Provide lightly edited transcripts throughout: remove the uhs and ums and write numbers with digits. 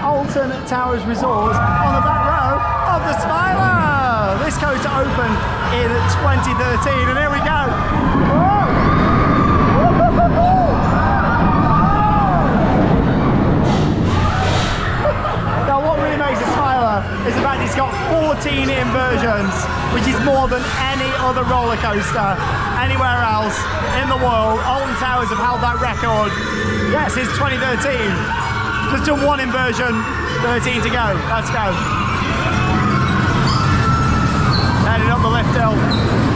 Alton Towers Resort on the back row of the Smiler. This coaster opened in 2013 and here we go. Now what really makes it Smiler is the fact it's got 14 inversions, which is more than any other roller coaster anywhere else in the world. Alton Towers have held that record, yes, since 2013. Just done one inversion, 13 to go. Let's go. Heading up the lift hill.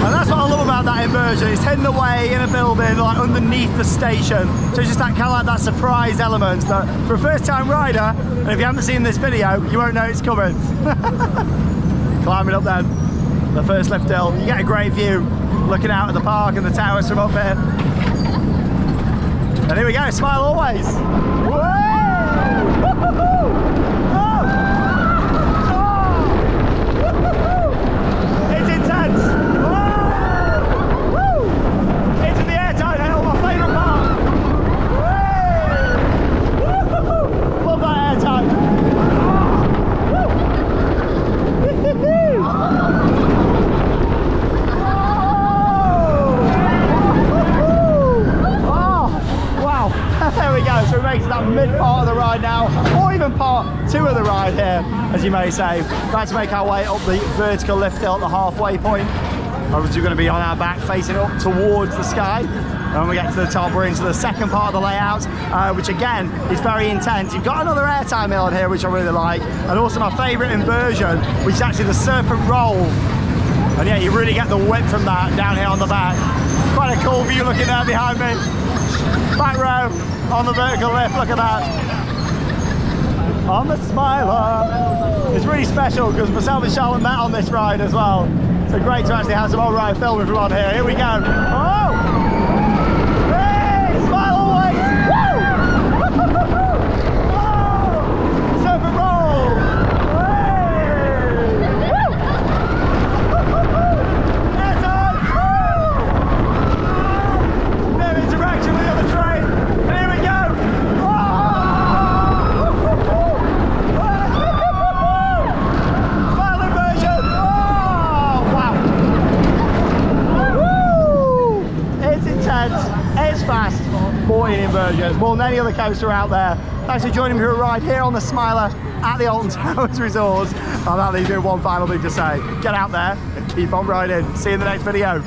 And that's what I love about that inversion. It's hidden away in a building, like underneath the station. So it's just that kind of like that surprise element that for a first time rider, and if you haven't seen this video, you won't know it's coming. Climbing up then, the first lift hill. You get a great view looking out at the park and the towers from up here. And here we go, smile always. Whoa! It's intense. Into the airtime hill, my favourite part. Love that airtime. There we go, so we're making that mid part of the ride now, or even part 2 of the ride here, as you may say. About to make our way up the vertical lift hill at the halfway point. Obviously we're going to be on our back facing up towards the sky. And when we get to the top, we're into the second part of the layout, which again is very intense. You've got another airtime hill in here, which I really like, and also my favourite inversion, which is actually the serpent roll. And yeah, you really get the whip from that down here on the back. Quite a cool view looking there behind me. Back row on the vertical lift, look at that. On the Smiler. It's really special because myself and Charlotte met on this ride as well. So great to actually have some old ride filming from on here. Here we go. Oh! Hey! Smile always! Woo! Oh! Serpent roll! Hey! Woo! Airtime! Woo! No interaction with the other train. And here we go! Oh! Final inversion! Oh! Wow! Woo! It's intense, it's fast, 14 inversions, more than any other coaster out there. Thanks for joining me for a ride here on the Smiler at the Alton Towers Resort. And that leaves me with one final thing to say. Get out there and keep on riding. See you in the next video.